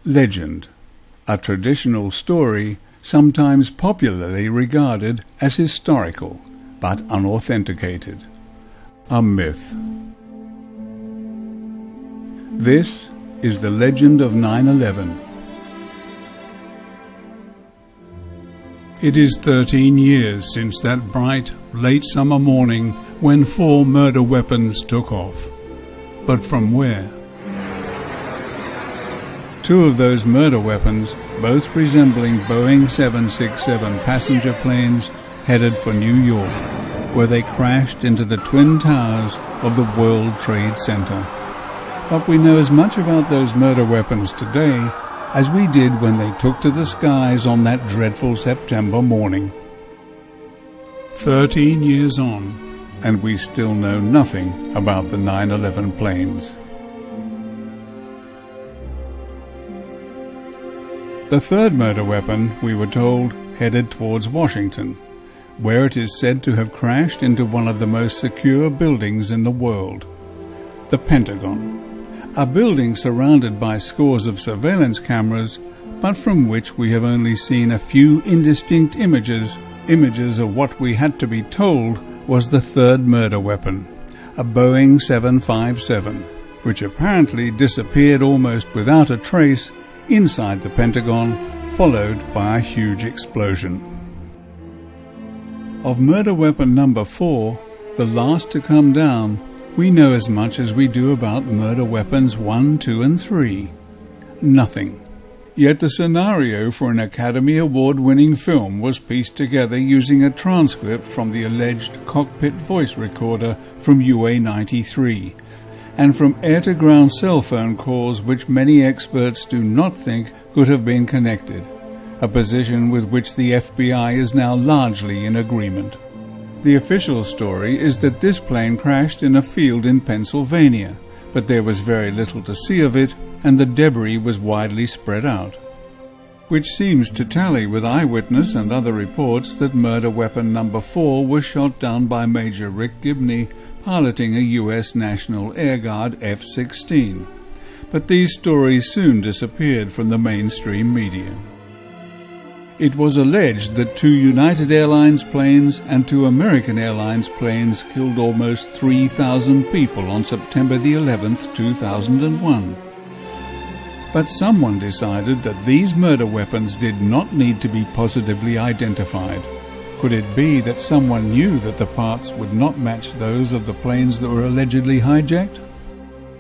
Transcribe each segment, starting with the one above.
Legend, a traditional story sometimes popularly regarded as historical but unauthenticated. A myth. This is the legend of 9/11. It is 13 years since that bright, late summer morning when 4 murder weapons took off. But from where? 2 of those murder weapons, both resembling Boeing 767 passenger planes, headed for New York, where they crashed into the Twin Towers of the World Trade Center. But we know as much about those murder weapons today as we did when they took to the skies on that dreadful September morning. 13 years on, and we still know nothing about the 9/11 planes. The third murder weapon, we were told, headed towards Washington, where it is said to have crashed into one of the most secure buildings in the world, the Pentagon. A building surrounded by scores of surveillance cameras, but from which we have only seen a few indistinct images of what we had to be told was the third murder weapon, a Boeing 757, which apparently disappeared almost without a trace inside the Pentagon, followed by a huge explosion. Of murder weapon number 4, the last to come down, we know as much as we do about murder weapons 1, 2, and 3. Nothing. Yet the scenario for an Academy Award-winning film was pieced together using a transcript from the alleged cockpit voice recorder from UA-93, and from air-to-ground cell phone calls which many experts do not think could have been connected, a position with which the FBI is now largely in agreement. The official story is that this plane crashed in a field in Pennsylvania, but there was very little to see of it, and the debris was widely spread out, which seems to tally with eyewitness and other reports that murder weapon number 4 was shot down by Major Rick Gibney, piloting a U.S. National Air Guard F-16. But these stories soon disappeared from the mainstream media. It was alleged that 2 United Airlines planes and 2 American Airlines planes killed almost 3,000 people on September the 11th, 2001. But someone decided that these murder weapons did not need to be positively identified. Could it be that someone knew that the parts would not match those of the planes that were allegedly hijacked?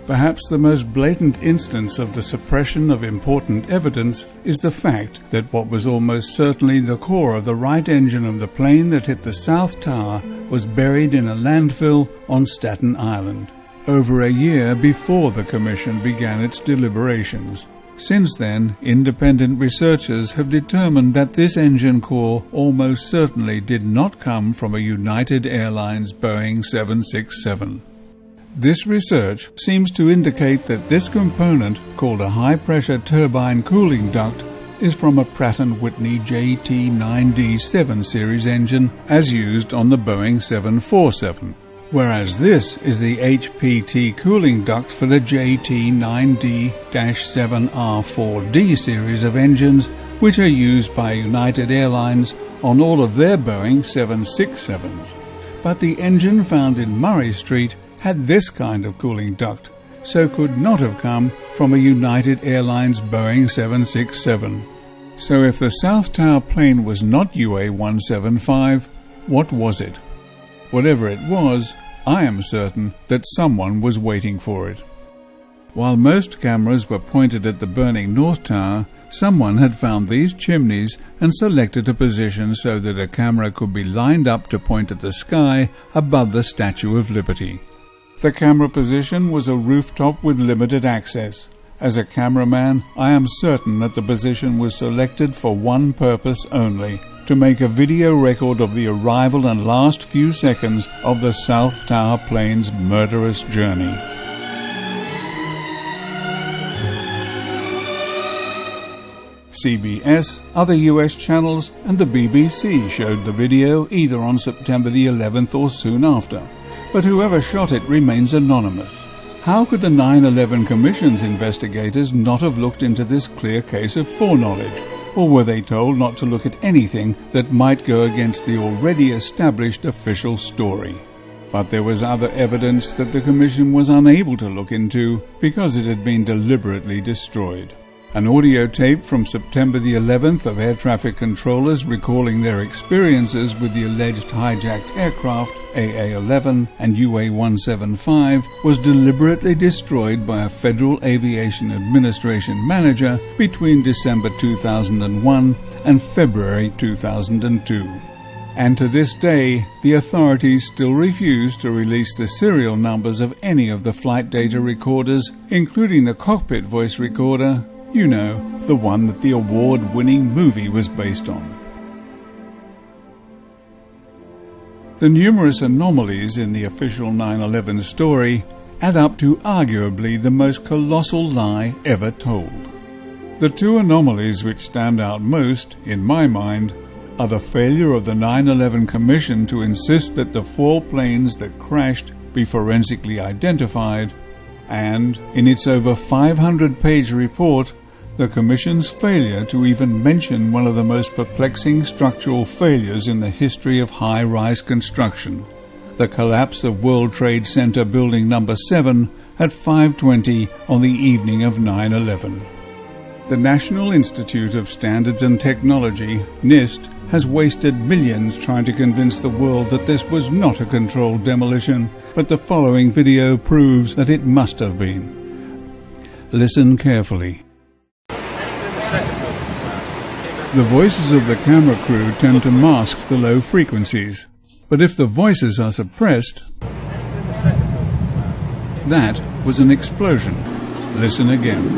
Perhaps the most blatant instance of the suppression of important evidence is the fact that what was almost certainly the core of the right engine of the plane that hit the South Tower was buried in a landfill on Staten Island, over a year before the Commission began its deliberations. Since then, independent researchers have determined that this engine core almost certainly did not come from a United Airlines Boeing 767. This research seems to indicate that this component, called a high-pressure turbine cooling duct, is from a Pratt & Whitney JT9D7 series engine as used on the Boeing 747. Whereas this is the HPT cooling duct for the JT9D-7R4D series of engines, which are used by United Airlines on all of their Boeing 767s. But the engine found in Murray Street had this kind of cooling duct, so could not have come from a United Airlines Boeing 767. So if the South Tower plane was not UA-175, what was it? Whatever it was, I am certain that someone was waiting for it. While most cameras were pointed at the burning North Tower, someone had found these chimneys and selected a position so that a camera could be lined up to point at the sky above the Statue of Liberty. The camera position was a rooftop with limited access. As a cameraman, I am certain that the position was selected for one purpose only: to make a video record of the arrival and last few seconds of the South Tower plane's murderous journey. CBS, other US channels, and the BBC showed the video either on September the 11th or soon after, but whoever shot it remains anonymous. How could the 9/11 Commission's investigators not have looked into this clear case of foreknowledge? Or were they told not to look at anything that might go against the already established official story? But there was other evidence that the Commission was unable to look into because it had been deliberately destroyed. An audio tape from September the 11th of air traffic controllers recalling their experiences with the alleged hijacked aircraft AA-11 and UA-175 was deliberately destroyed by a Federal Aviation Administration manager between December 2001 and February 2002. And to this day, the authorities still refuse to release the serial numbers of any of the flight data recorders, including the cockpit voice recorder. You know, the one that the award-winning movie was based on. The numerous anomalies in the official 9/11 story add up to arguably the most colossal lie ever told. The two anomalies which stand out most, in my mind, are the failure of the 9/11 Commission to insist that the 4 planes that crashed be forensically identified, and, in its over 500-page report, the Commission's failure to even mention one of the most perplexing structural failures in the history of high-rise construction, the collapse of World Trade Center Building No. 7 at 5:20 on the evening of 9/11. The National Institute of Standards and Technology, NIST, has wasted millions trying to convince the world that this was not a controlled demolition, but the following video proves that it must have been. Listen carefully. The voices of the camera crew tend to mask the low frequencies, but if the voices are suppressed, that was an explosion. Listen again.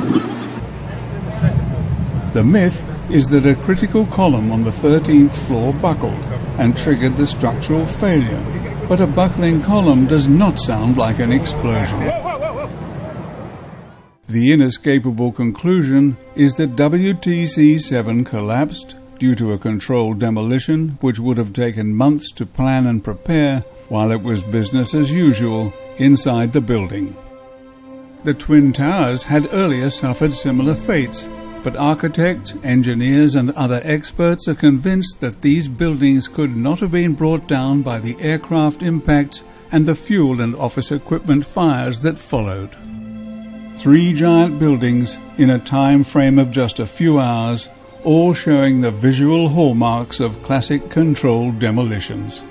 The myth is that a critical column on the 13th floor buckled and triggered the structural failure, but a buckling column does not sound like an explosion. The inescapable conclusion is that WTC-7 collapsed due to a controlled demolition which would have taken months to plan and prepare while it was business as usual inside the building. The Twin Towers had earlier suffered similar fates, but architects, engineers and other experts are convinced that these buildings could not have been brought down by the aircraft impacts and the fuel and office equipment fires that followed. 3 giant buildings in a time frame of just a few hours, all showing the visual hallmarks of classic controlled demolitions.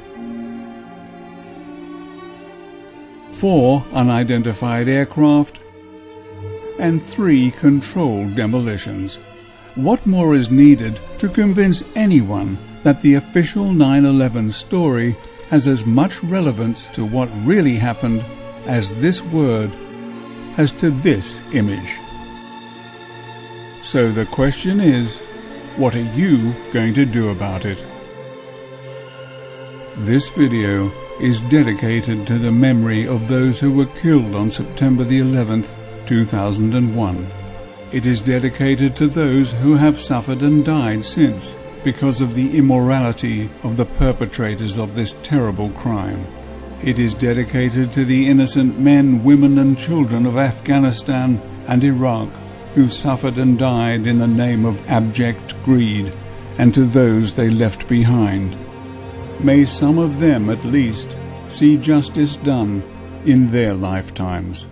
4 unidentified aircraft and 3 controlled demolitions. What more is needed to convince anyone that the official 9/11 story has as much relevance to what really happened as this word has to this image? So the question is, what are you going to do about it? This video is dedicated to the memory of those who were killed on September the 11th, 2001. It is dedicated to those who have suffered and died since because of the immorality of the perpetrators of this terrible crime. It is dedicated to the innocent men, women and children of Afghanistan and Iraq who suffered and died in the name of abject greed, and to those they left behind. May some of them at least see justice done in their lifetimes.